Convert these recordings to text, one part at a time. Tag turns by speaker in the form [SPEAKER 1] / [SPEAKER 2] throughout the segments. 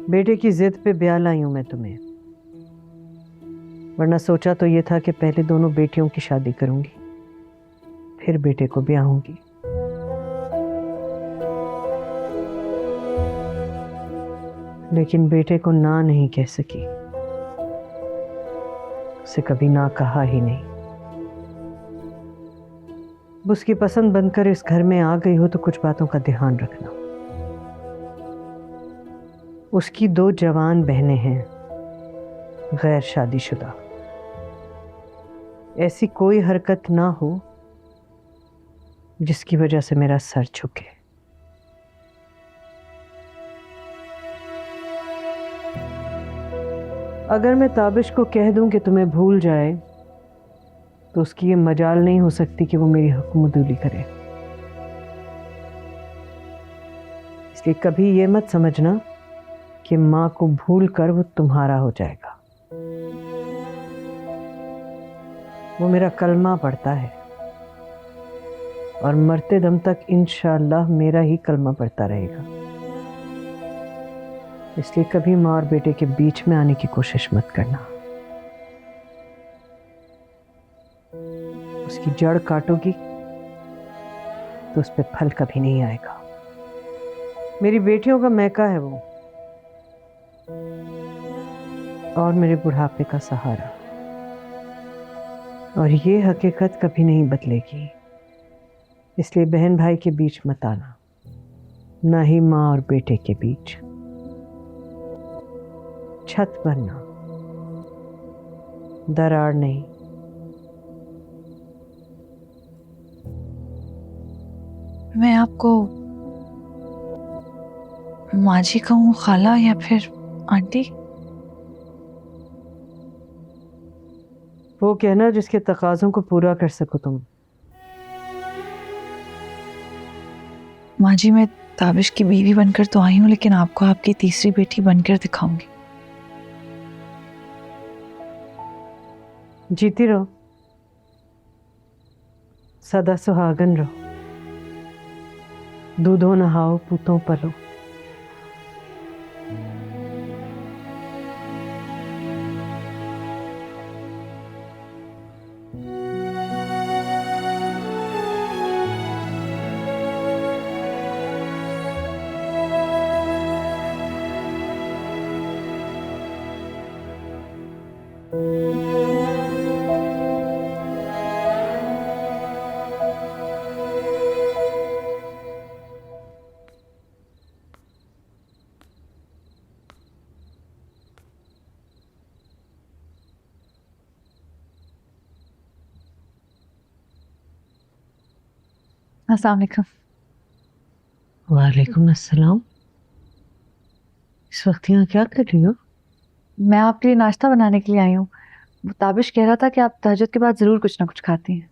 [SPEAKER 1] बेटे की जिद पे ब्याह लाई हूं मैं तुम्हें, वरना सोचा तो ये था कि पहले दोनों बेटियों की शादी करूंगी, फिर बेटे को ब्याहूंगी। लेकिन बेटे को ना नहीं कह सकी, उसे कभी ना कहा ही नहीं। उसकी पसंद बनकर इस घर में आ गई हो तो कुछ बातों का ध्यान रखना। उसकी 2 जवान बहनें हैं, गैर शादीशुदा। ऐसी कोई हरकत ना हो जिसकी वजह से मेरा सर झुके। अगर मैं ताबिश को कह दूं कि तुम्हें भूल जाए तो उसकी ये मजाल नहीं हो सकती कि वो मेरी हुक्मदुली करे। इसलिए कभी ये मत समझना कि माँ को भूल कर वो तुम्हारा हो जाएगा। वो मेरा कलमा पढ़ता है और मरते दम तक इंशाअल्लाह मेरा ही कलमा पढ़ता रहेगा। इसलिए कभी माँ और बेटे के बीच में आने की कोशिश मत करना। उसकी जड़ काटोगी तो उस पे फल कभी नहीं आएगा। मेरी बेटियों का मैका है वो, और मेरे बुढ़ापे का सहारा। और ये हकीकत कभी नहीं बदलेगी। इसलिए बहन भाई के बीच मत आना, ना ही माँ और बेटे के बीच। छत बनना, दरार नहीं।
[SPEAKER 2] मैं आपको माँ जी कहूँ, खाला या फिर आंटी?
[SPEAKER 1] वो कहना जिसके तकाज़ों को पूरा कर सको तुम।
[SPEAKER 2] माँ जी, मैं ताबिश की बीवी बनकर तो आई हूँ, लेकिन आपको आपकी तीसरी बेटी बनकर दिखाऊंगी।
[SPEAKER 1] जीती रहो, सदा सुहागन रहो, दूधों नहाओ, पूतों पलो।
[SPEAKER 2] अस्सलाम वालेकुम।
[SPEAKER 1] वालेकुम अस्सलाम। इस वक्त यहाँ क्या कर रही हो?
[SPEAKER 2] मैं आपके लिए नाश्ता बनाने के लिए आई हूँ। वो ताबिश कह रहा था कि आप तहज्जुद के बाद जरूर कुछ ना कुछ खाती हैं।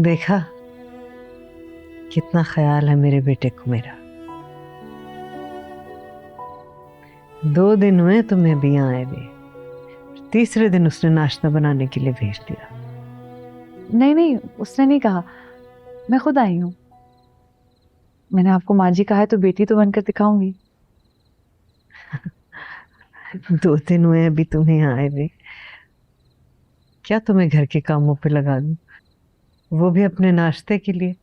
[SPEAKER 1] देखा कितना ख्याल है मेरे बेटे को मेरा। 2 दिन हुए तुम्हें भी यहाँ आए हुए, तीसरे दिन उसने नाश्ता बनाने के लिए भेज दिया।
[SPEAKER 2] नहीं नहीं, उसने नहीं कहा, मैं खुद आई हूँ। मैंने आपको माँ जी कहा है तो बेटी तो बनकर दिखाऊंगी।
[SPEAKER 1] 2 दिन हुए अभी तुम्हें यहाँ आए हुए। क्या तुम्हें घर के कामों पे लगा दूं, वो भी अपने नाश्ते के लिए?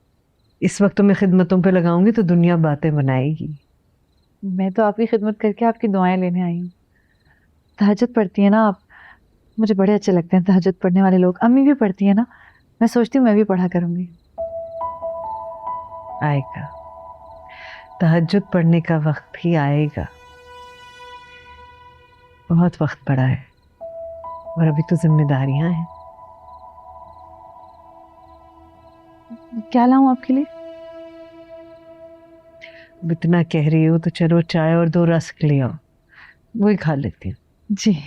[SPEAKER 1] इस वक्त तुम्हें खिदमतों पे लगाऊंगी तो दुनिया बातें बनाएगी।
[SPEAKER 2] मैं तो आपकी खिदमत करके आपकी दुआएं लेने आई हूँ। तहज्जुद पढ़ती है ना आप? मुझे बड़े अच्छे लगते हैं तहज्जुद पढ़ने वाले लोग। अम्मी भी पढ़ती है ना, मैं सोचती हूँ मैं भी पढ़ा करूंगी।
[SPEAKER 1] आएगा, तहज्जुद पढ़ने का वक्त भी आएगा। बहुत वक्त पड़ा है और अभी तो जिम्मेदारियां हैं।
[SPEAKER 2] क्या लाऊं आपके लिए?
[SPEAKER 1] अब इतना कह रही हो तो चलो चाय और 2 रस्क ले आओ, वही खा लेती हूँ।
[SPEAKER 2] जी।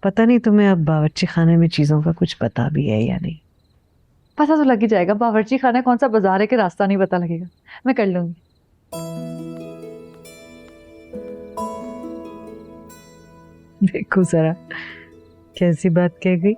[SPEAKER 1] पता नहीं तुम्हें अब बावर्ची खाने में चीजों का कुछ पता भी है या नहीं।
[SPEAKER 2] पता तो लग ही जाएगा, बावर्ची खाना कौन सा बाजार है कि रास्ता नहीं पता लगेगा। मैं कर लूंगी।
[SPEAKER 1] देखो जरा कैसी बात कह गई।